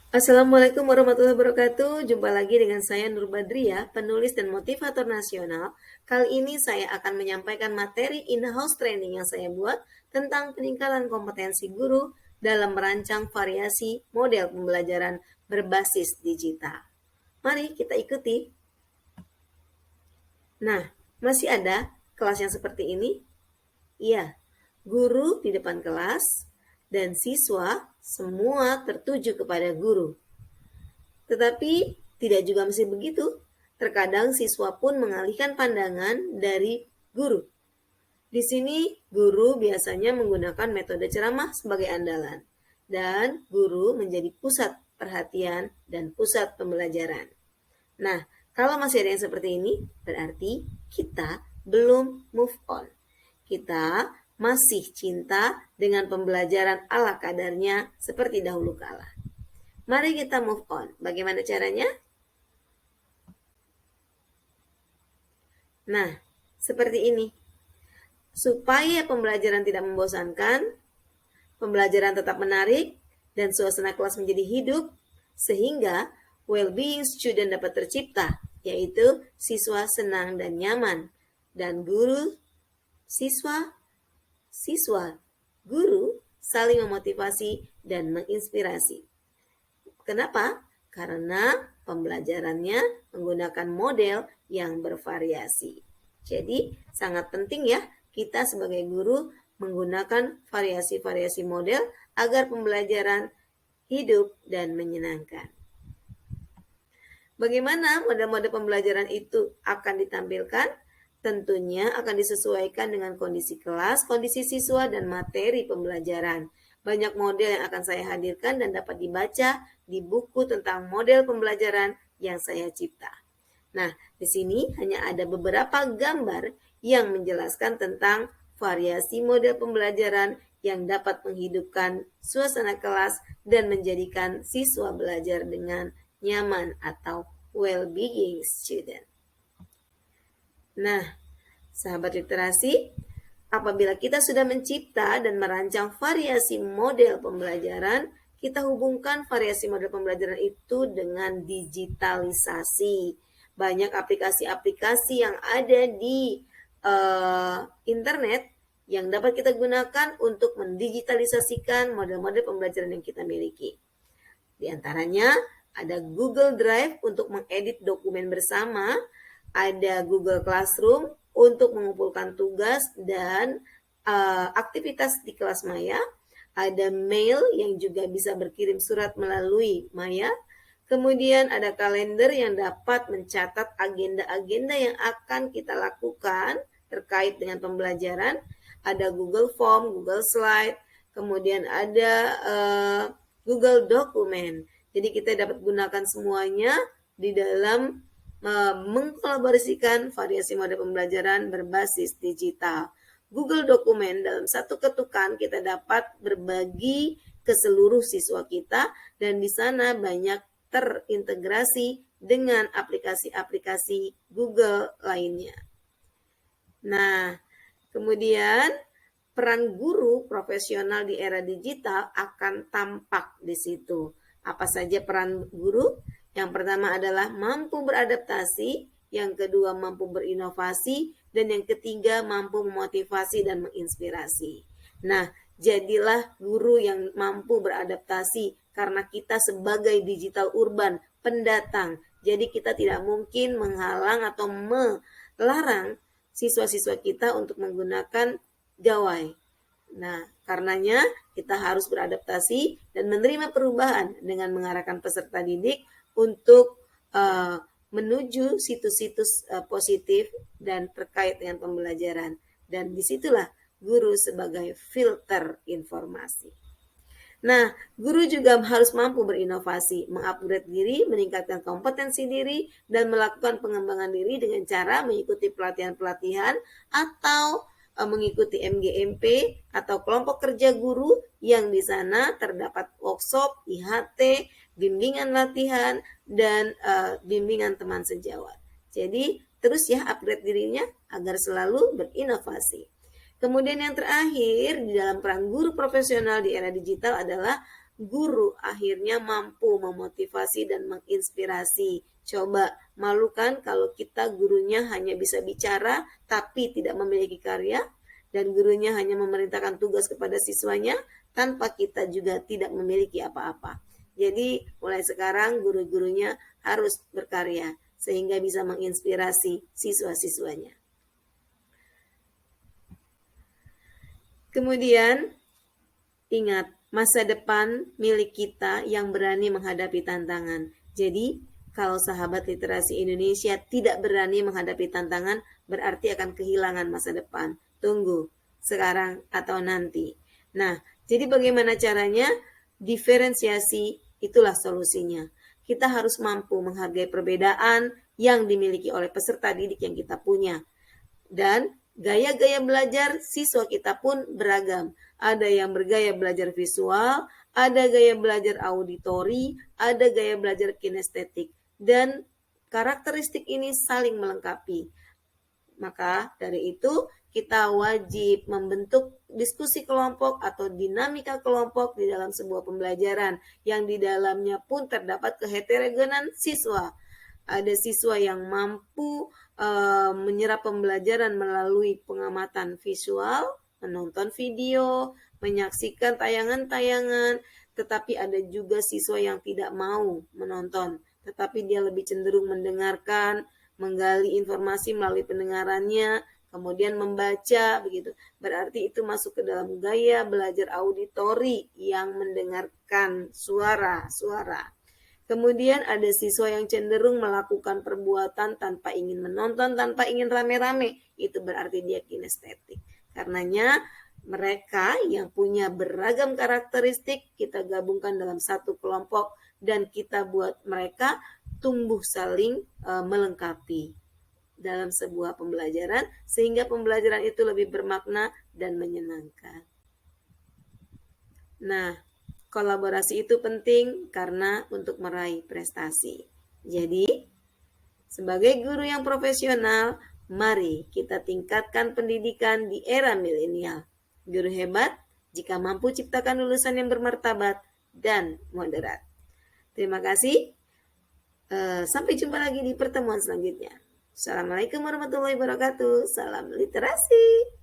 Assalamualaikum warahmatullahi wabarakatuh. Jumpa lagi dengan saya Nur Badriah, penulis dan motivator nasional. Kali ini saya akan menyampaikan materi in-house training yang saya buat tentang peningkatan kompetensi guru dalam merancang variasi model pembelajaran berbasis digital. Mari kita ikuti. Nah, masih ada kelas yang seperti ini? Iya, guru di depan kelas dan siswa semua tertuju kepada guru. Tetapi tidak juga mesti begitu. Terkadang siswa pun mengalihkan pandangan dari guru. Di sini guru biasanya menggunakan metode ceramah sebagai andalan dan guru menjadi pusat perhatian dan pusat pembelajaran. Nah, kalau masih ada yang seperti ini, berarti kita belum move on. Kita masih cinta dengan pembelajaran ala kadarnya seperti dahulu kala. Mari kita move on. Bagaimana caranya? Nah, seperti ini. Supaya pembelajaran tidak membosankan, pembelajaran tetap menarik, dan suasana kelas menjadi hidup, sehingga well-being student dapat tercipta, yaitu siswa senang dan nyaman, dan guru, siswa, guru saling memotivasi dan menginspirasi. Kenapa? Karena pembelajarannya menggunakan model yang bervariasi. Jadi sangat penting ya kita sebagai guru menggunakan variasi-variasi model agar pembelajaran hidup dan menyenangkan. Bagaimana model-model pembelajaran itu akan ditampilkan? Tentunya akan disesuaikan dengan kondisi kelas, kondisi siswa, dan materi pembelajaran. Banyak model yang akan saya hadirkan dan dapat dibaca di buku tentang model pembelajaran yang saya cipta. Nah, di sini hanya ada beberapa gambar yang menjelaskan tentang variasi model pembelajaran yang dapat menghidupkan suasana kelas dan menjadikan siswa belajar dengan nyaman atau well-being student. Nah, sahabat literasi, apabila kita sudah mencipta dan merancang variasi model pembelajaran, kita hubungkan variasi model pembelajaran itu dengan digitalisasi. Banyak aplikasi-aplikasi yang ada di internet yang dapat kita gunakan untuk mendigitalisasikan model-model pembelajaran yang kita miliki. Di antaranya ada Google Drive untuk mengedit dokumen bersama, ada Google Classroom untuk mengumpulkan tugas dan aktivitas di kelas maya, ada mail yang juga bisa berkirim surat melalui maya, kemudian ada kalender yang dapat mencatat agenda-agenda yang akan kita lakukan terkait dengan pembelajaran, ada Google Form, Google Slide, kemudian ada Google Dokumen. Jadi kita dapat gunakan semuanya di dalam mengkolaborasikan variasi model pembelajaran berbasis digital. Google Dokumen dalam satu ketukan kita dapat berbagi ke seluruh siswa kita dan di sana banyak terintegrasi dengan aplikasi-aplikasi Google lainnya. Nah, kemudian peran guru profesional di era digital akan tampak di situ. Apa saja peran guru? Yang pertama adalah mampu beradaptasi, yang kedua mampu berinovasi, dan yang ketiga mampu memotivasi dan menginspirasi. Nah, jadilah guru yang mampu beradaptasi karena kita sebagai digital urban pendatang. Jadi kita tidak mungkin menghalang atau melarang siswa-siswa kita untuk menggunakan gawai. Nah, karenanya kita harus beradaptasi dan menerima perubahan dengan mengarahkan peserta didik untuk menuju situs-situs positif dan terkait dengan pembelajaran. Dan disitulah guru sebagai filter informasi. Nah, guru juga harus mampu berinovasi, mengupgrade diri, meningkatkan kompetensi diri, dan melakukan pengembangan diri dengan cara mengikuti pelatihan-pelatihan atau mengikuti MGMP atau kelompok kerja guru yang di sana terdapat workshop, IHT, bimbingan latihan, dan bimbingan teman sejawat. Jadi terus ya upgrade dirinya agar selalu berinovasi. Kemudian yang terakhir di dalam peran guru profesional di era digital adalah guru akhirnya mampu memotivasi dan menginspirasi. Coba, malu kan kalau kita gurunya hanya bisa bicara tapi tidak memiliki karya, dan gurunya hanya memerintahkan tugas kepada siswanya tanpa kita juga tidak memiliki apa-apa. Jadi mulai sekarang guru-gurunya harus berkarya sehingga bisa menginspirasi siswa-siswanya. Kemudian ingat, masa depan milik kita yang berani menghadapi tantangan. Jadi, kalau sahabat literasi Indonesia tidak berani menghadapi tantangan, berarti akan kehilangan masa depan. Tunggu, sekarang atau nanti. Nah, jadi bagaimana caranya? Diferensiasi itulah solusinya. Kita harus mampu menghargai perbedaan yang dimiliki oleh peserta didik yang kita punya. Dan gaya-gaya belajar siswa kita pun beragam. Ada yang bergaya belajar visual, ada gaya belajar auditori, ada gaya belajar kinestetik. Dan karakteristik ini saling melengkapi. Maka dari itu kita wajib membentuk diskusi kelompok atau dinamika kelompok di dalam sebuah pembelajaran yang di dalamnya pun terdapat keheterogenan siswa. Ada siswa yang mampu menyerap pembelajaran melalui pengamatan visual, menonton video, menyaksikan tayangan-tayangan, tetapi ada juga siswa yang tidak mau menonton, tetapi dia lebih cenderung mendengarkan, menggali informasi melalui pendengarannya, kemudian membaca begitu. Berarti itu masuk ke dalam gaya belajar auditori yang mendengarkan suara-suara. Kemudian ada siswa yang cenderung melakukan perbuatan tanpa ingin menonton, tanpa ingin rame-rame. Itu berarti dia kinestetik. Karenanya mereka yang punya beragam karakteristik kita gabungkan dalam satu kelompok dan kita buat mereka tumbuh saling melengkapi dalam sebuah pembelajaran sehingga pembelajaran itu lebih bermakna dan menyenangkan. Nah, kolaborasi itu penting karena untuk meraih prestasi. Jadi, sebagai guru yang profesional, mari kita tingkatkan pendidikan di era milenial. Guru hebat jika mampu ciptakan lulusan yang bermartabat dan moderat. Terima kasih. Sampai jumpa lagi di pertemuan selanjutnya. Assalamualaikum warahmatullahi wabarakatuh. Salam literasi.